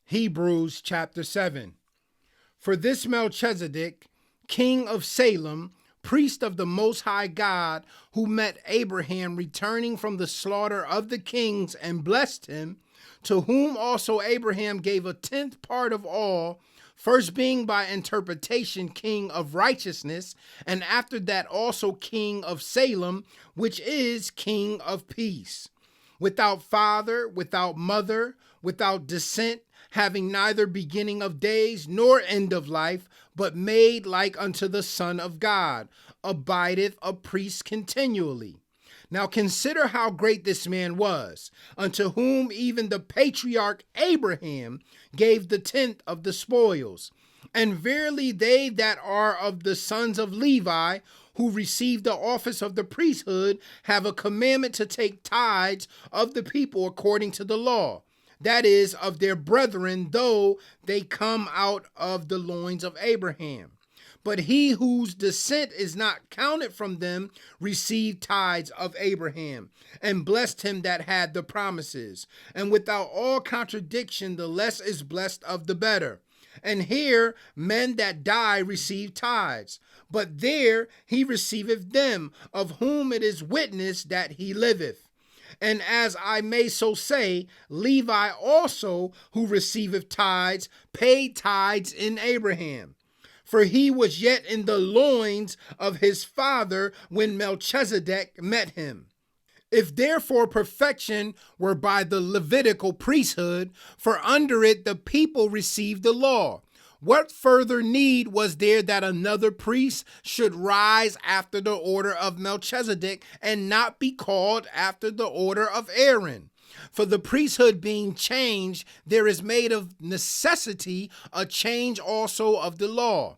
Hebrews chapter 7. For this Melchizedek, king of Salem, priest of the Most High God, who met Abraham returning from the slaughter of the kings and blessed him, to whom also Abraham gave a tenth part of all, first being by interpretation king of righteousness, and after that also king of Salem, which is king of peace. Without father, without mother, without descent, having neither beginning of days nor end of life, but made like unto the Son of God, abideth a priest continually. Now consider how great this man was, unto whom even the patriarch Abraham gave the tenth of the spoils. And verily they that are of the sons of Levi, who receive the office of the priesthood, have a commandment to take tithes of the people according to the law, that is, of their brethren, though they come out of the loins of Abraham. But he whose descent is not counted from them received tithes of Abraham, and blessed him that had the promises. And without all contradiction, the less is blessed of the better. And here men that die receive tithes, but there he receiveth them, of whom it is witness that he liveth. And as I may so say, Levi also, who receiveth tithes, paid tithes in Abraham. For he was yet in the loins of his father when Melchizedek met him. If therefore perfection were by the Levitical priesthood, for under it the people received the law, what further need was there that another priest should rise after the order of Melchizedek and not be called after the order of Aaron? For the priesthood being changed, there is made of necessity a change also of the law.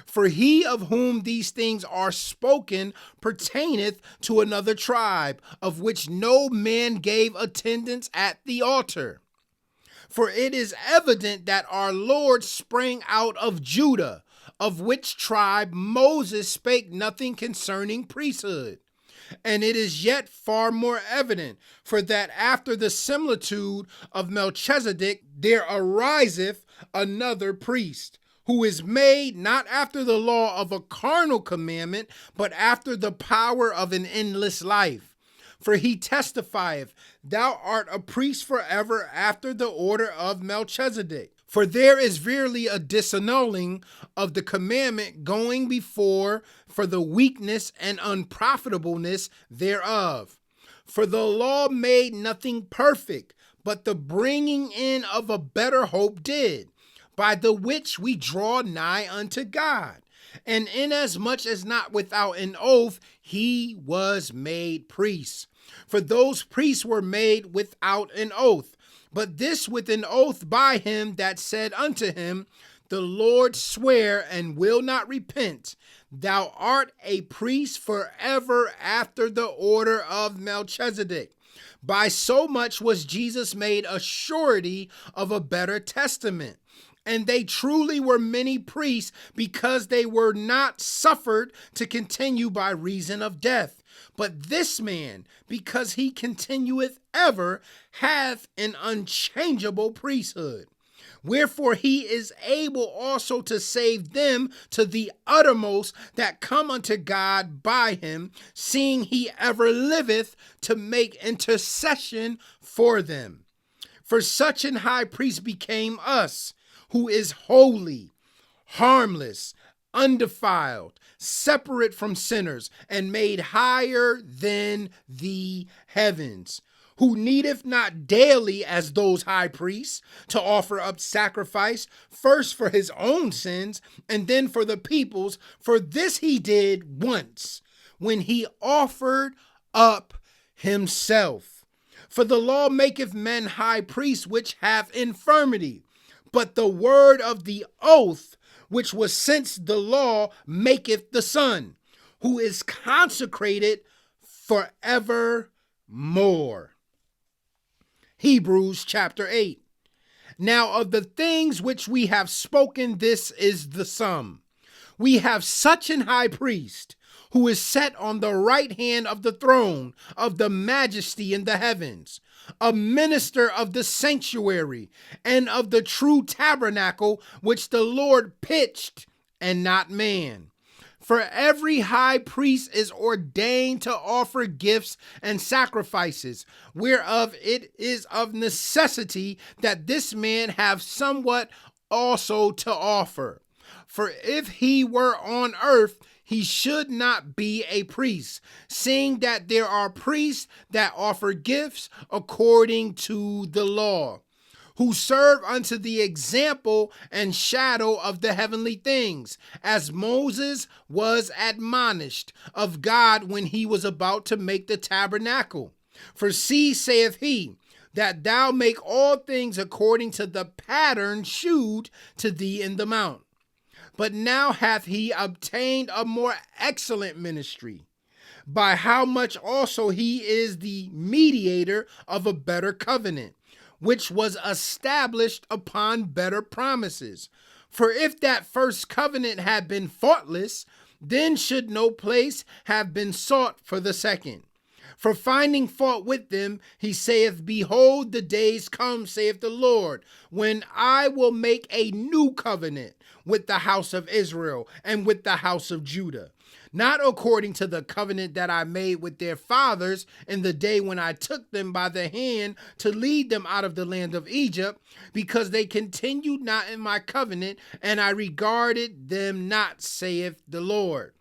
For he of whom these things are spoken pertaineth to another tribe, of which no man gave attendance at the altar. For it is evident that our Lord sprang out of Judah, of which tribe Moses spake nothing concerning priesthood. And it is yet far more evident, for that after the similitude of Melchizedek there ariseth another priest, who is made not after the law of a carnal commandment, but after the power of an endless life. For he testifieth, thou art a priest forever after the order of Melchizedek. For there is verily a disannulling of the commandment going before for the weakness and unprofitableness thereof. For the law made nothing perfect, but the bringing in of a better hope did, by the which we draw nigh unto God. And inasmuch as not without an oath he was made priest. For those priests were made without an oath, but this with an oath by him that said unto him, the Lord swear and will not repent, thou art a priest forever after the order of Melchizedek. By so much was Jesus made a surety of a better testament. And they truly were many priests, because they were not suffered to continue by reason of death. But this man, because he continueth ever, hath an unchangeable priesthood. Wherefore he is able also to save them to the uttermost that come unto God by him, seeing he ever liveth to make intercession for them. For such an high priest became us, who is holy, harmless, undefiled, separate from sinners, and made higher than the heavens, who needeth not daily, as those high priests, to offer up sacrifice, first for his own sins, and then for the people's. For this he did once, when he offered up himself. For the law maketh men high priests which have infirmity, but the word of the oath, which was since the law, maketh the Son, who is consecrated forevermore. Hebrews chapter 8. Now of the things which we have spoken, this is the sum. We have such an high priest, who is set on the right hand of the throne of the majesty in the heavens, a minister of the sanctuary and of the true tabernacle which the Lord pitched and not man. For every high priest is ordained to offer gifts and sacrifices, whereof it is of necessity that this man have somewhat also to offer. For if he were on earth, he should not be a priest, seeing that there are priests that offer gifts according to the law, who serve unto the example and shadow of the heavenly things, as Moses was admonished of God when he was about to make the tabernacle. For see, saith he, that thou make all things according to the pattern shewed to thee in the mount. But now hath he obtained a more excellent ministry, by how much also he is the mediator of a better covenant, which was established upon better promises. For if that first covenant had been faultless, then should no place have been sought for the second. For finding fault with them, he saith, Behold, the days come, saith the Lord, when I will make a new covenant with the house of Israel and with the house of Judah, not according to the covenant that I made with their fathers in the day when I took them by the hand to lead them out of the land of Egypt, because they continued not in my covenant, and I regarded them not, saith the Lord.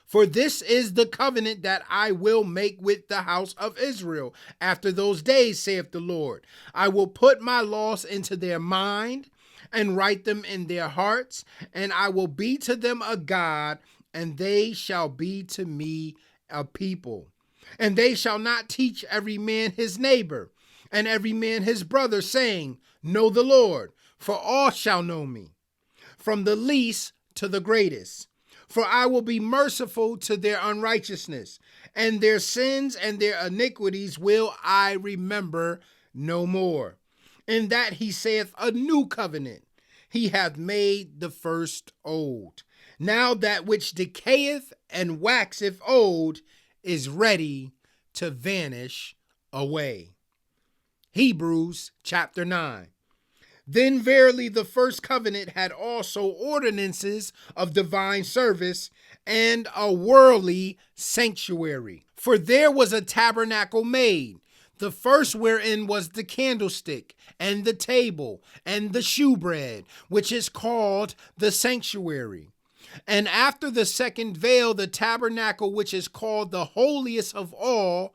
For this is the covenant that I will make with the house of Israel after those days, saith the Lord. I will put my laws into their mind and write them in their hearts, and I will be to them a God, and they shall be to me a people. And they shall not teach every man his neighbor, and every man his brother, saying, Know the Lord, for all shall know me, from the least to the greatest. For I will be merciful to their unrighteousness, and their sins and their iniquities will I remember no more. In that he saith a new covenant, he hath made the first old. Now that which decayeth and waxeth old is ready to vanish away. Hebrews chapter 9. Then verily the first covenant had also ordinances of divine service and a worldly sanctuary. For there was a tabernacle made, the first wherein was the candlestick and the table and the shewbread, which is called the sanctuary. And after the second veil, the tabernacle which is called the holiest of all,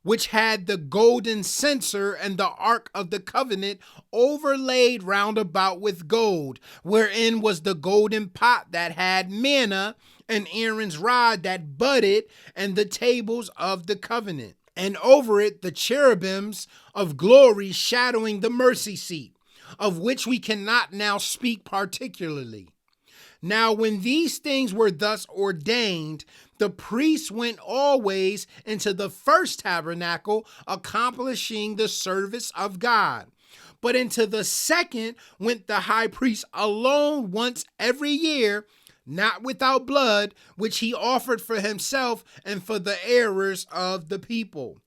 which had the golden censer and the ark of the covenant overlaid round about with gold, wherein was the golden pot that had manna, and Aaron's rod that budded, and the tables of the covenant. And over it the cherubims of glory shadowing the mercy seat, of which we cannot now speak particularly. Now when these things were thus ordained, the priests went always into the first tabernacle, accomplishing the service of God. But into the second went the high priest alone once every year, not without blood, which he offered for himself and for the errors of the people.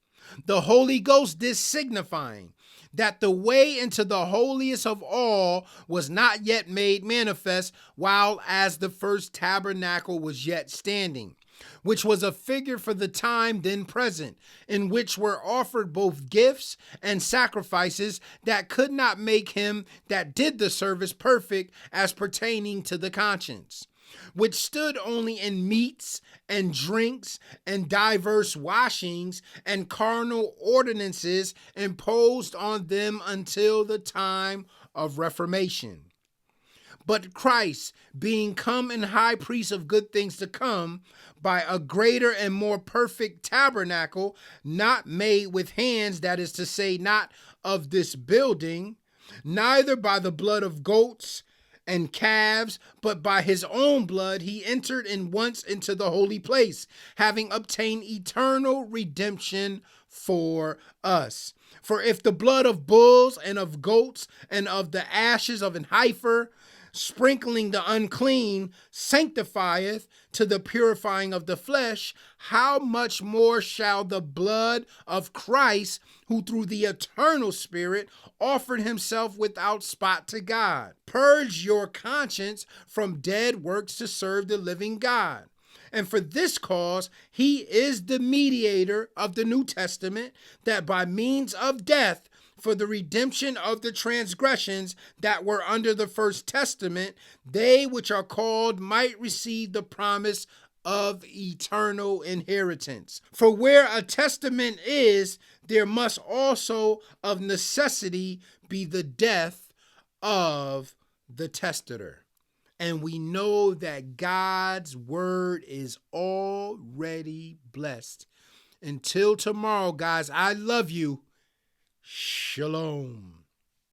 The Holy Ghost this signifying, that the way into the holiest of all was not yet made manifest, while as the first tabernacle was yet standing, which was a figure for the time then present, in which were offered both gifts and sacrifices that could not make him that did the service perfect as pertaining to the conscience, which stood only in meats and drinks and diverse washings and carnal ordinances imposed on them until the time of Reformation. But Christ, being come and high priest of good things to come, by a greater and more perfect tabernacle, not made with hands, that is to say, not of this building, neither by the blood of goats and calves, but by his own blood he entered in once into the holy place, having obtained eternal redemption for us. For if the blood of bulls and of goats and of the ashes of an heifer sprinkling the unclean sanctifieth to the purifying of the flesh, how much more shall the blood of Christ, who through the eternal Spirit offered himself without spot to God, purge your conscience from dead works to serve the living God? And for this cause, he is the mediator of the New Testament, that by means of death, for the redemption of the transgressions that were under the first testament, they which are called might receive the promise of eternal inheritance. For where a testament is, there must also of necessity be the death of the testator. And we know that God's word is already blessed. Until tomorrow, guys, I love you. Shalom.